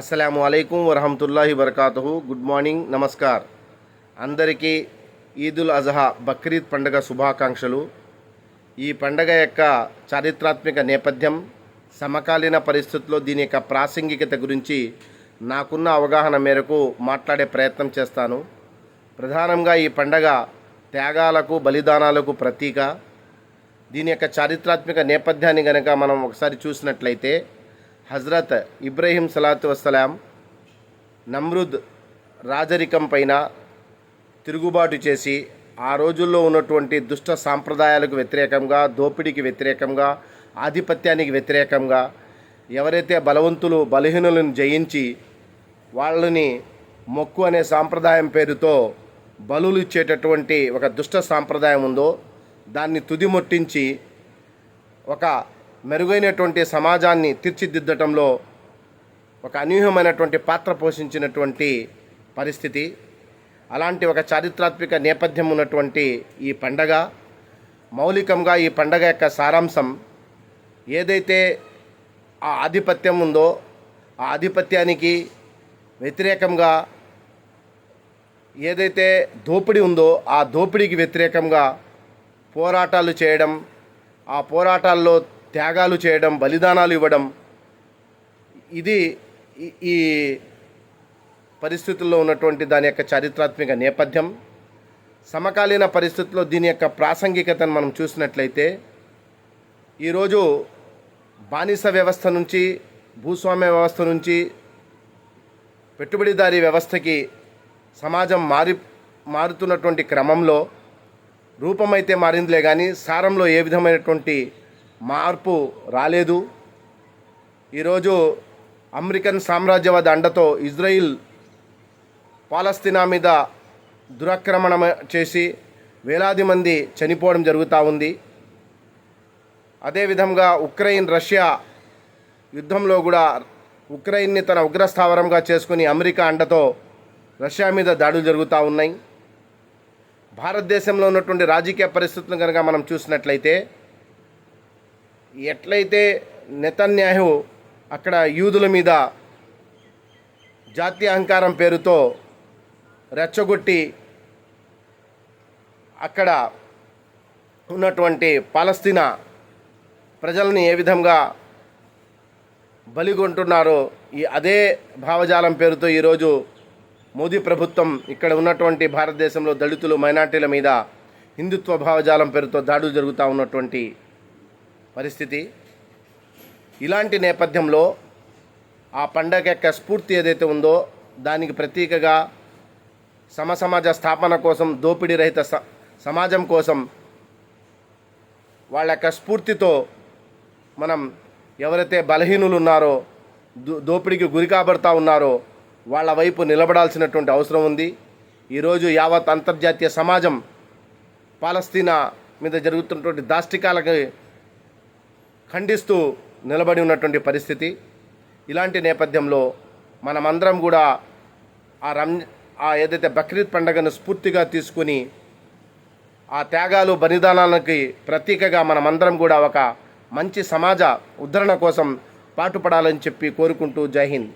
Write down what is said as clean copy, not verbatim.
అస్సలాము అలైకుం వరహమతుల్లాహి వరకాతుహు. గుడ్ మార్నింగ్, నమస్కార్. అందరికీ ఈదుల్ అజహా బక్రీద్ పండుగ శుభాకాంక్షలు. ఈ పండుగ యొక్క చారిత్రాత్మక నేపథ్యం, సమకాలీన పరిస్థితుల్లో దీని యొక్క ప్రాసంగికత గురించి నాకున్న అవగాహన మేరకు మాట్లాడే ప్రయత్నం చేస్తాను. ప్రధానంగా ఈ పండగ త్యాగాలకు, బలిదానాలకు ప్రతీక. దీని యొక్క చారిత్రాత్మక నేపథ్యాన్ని కనుక మనం ఒకసారి చూసినట్లయితే, హజరత్ ఇబ్రహీం సలాతు వస్సలాం నమ్రుద్ రాజరికం పైన తిరుగుబాటు చేసి ఆ రోజుల్లో ఉన్నటువంటి దుష్ట సాంప్రదాయాలకు వ్యతిరేకంగా, దోపిడీకి వ్యతిరేకంగా, ఆధిపత్యానికి వ్యతిరేకంగా ఎవరైతే బలవంతులు బలహీనులను జయించి వాళ్ళని మొక్కు అనే సాంప్రదాయం పేరుతో బలులు ఇచ్చేటటువంటి ఒక దుష్ట సాంప్రదాయం ఉందో దాన్ని తుదిముట్టించి ఒక మెరుగైనటువంటి సమాజాన్ని తీర్చిదిద్దటంలో ఒక అనూహ్యమైనటువంటి పాత్ర పోషించినటువంటి పరిస్థితి. అలాంటి ఒక చారిత్రాత్మక నేపథ్యం ఉన్నటువంటి ఈ పండగ, మౌలికంగా ఈ పండగ యొక్క సారాంశం ఏదైతే ఆ ఆధిపత్యం ఉందో ఆ ఆధిపత్యానికి వ్యతిరేకంగా, ఏదైతే దోపిడీ ఉందో ఆ దోపిడీకి వ్యతిరేకంగా పోరాటాలు చేయడం, ఆ పోరాటాల్లో త్యాగాలు చేయడం, బలిదానాలు ఇవ్వడం, ఇది ఈ పరిస్థితుల్లో ఉన్నటువంటి దాని యొక్క చారిత్రాత్మక నేపథ్యం. సమకాలీన పరిస్థితుల్లో దీని యొక్క ప్రాసంగికతను మనం చూసినట్లయితే, ఈరోజు బానిస వ్యవస్థ నుంచి, భూస్వామ్య వ్యవస్థ నుంచి పెట్టుబడిదారీ వ్యవస్థకి సమాజం మారుతున్నటువంటి క్రమంలో రూపమైతే మారిందిలే కానీ సారంలో ఏ విధమైనటువంటి మార్పు రాలేదు. ఈరోజు అమెరికన్ సామ్రాజ్యవాద అండతో ఇజ్రాయిల్ పాలస్తీనా మీద దురాక్రమణ చేసి వేలాది మంది చనిపోవడం జరుగుతూ ఉంది. అదేవిధంగా ఉక్రెయిన్ రష్యా యుద్ధంలో కూడా ఉక్రెయిన్ని తన ఉగ్రస్థావరంగా చేసుకుని అమెరికా అండతో రష్యా మీద దాడులు జరుగుతూ ఉన్నాయి. భారతదేశంలో ఉన్నటువంటి రాజకీయ పరిస్థితులను కనుక మనం చూసినట్లయితే, ఎట్లయితే నెతన్యాహు అక్కడ యూదుల మీద జాతీయ అహంకారం పేరుతో రెచ్చగొట్టి అక్కడ ఉన్నటువంటి పాలస్తీనా ప్రజల్ని ఏ విధంగా బలిగొంటున్నారో, అదే భావజాలం పేరుతో ఈరోజు మోదీ ప్రభుత్వం ఇక్కడ ఉన్నటువంటి భారతదేశంలో దళితులు, మైనార్టీల మీద హిందుత్వ భావజాలం పేరుతో దాడులు జరుగుతూ ఉన్నటువంటి పరిస్థితి. ఇలాంటి నేపథ్యంలో ఆ పండగ యొక్క స్ఫూర్తి ఏదైతే ఉందో దానికి ప్రతీకగా సమసమాజ స్థాపన కోసం, దోపిడీ రహిత సమాజం కోసం వాళ్ళ యొక్క స్ఫూర్తితో మనం ఎవరైతే బలహీనులు ఉన్నారో, దోపిడీకి గురి కాబడతా ఉన్నారో వాళ్ళ వైపు నిలబడాల్సినటువంటి అవసరం ఉంది. ఈరోజు యావత్ అంతర్జాతీయ సమాజం పాలస్తీనా మీద జరుగుతున్నటువంటి దాష్టికాలకు ఖండిస్తూ నిలబడి ఉన్నటువంటి పరిస్థితి. ఇలాంటి నేపథ్యంలో మనమందరం కూడా ఏదైతే బక్రీద్ పండుగను స్ఫూర్తిగా తీసుకుని ఆ త్యాగాలు, బలిదానాలకి ప్రతీకగా మనమందరం కూడా ఒక మంచి సమాజ ఉద్ధరణ కోసం పాటుపడాలని చెప్పి కోరుకుంటూ, జై హింద్.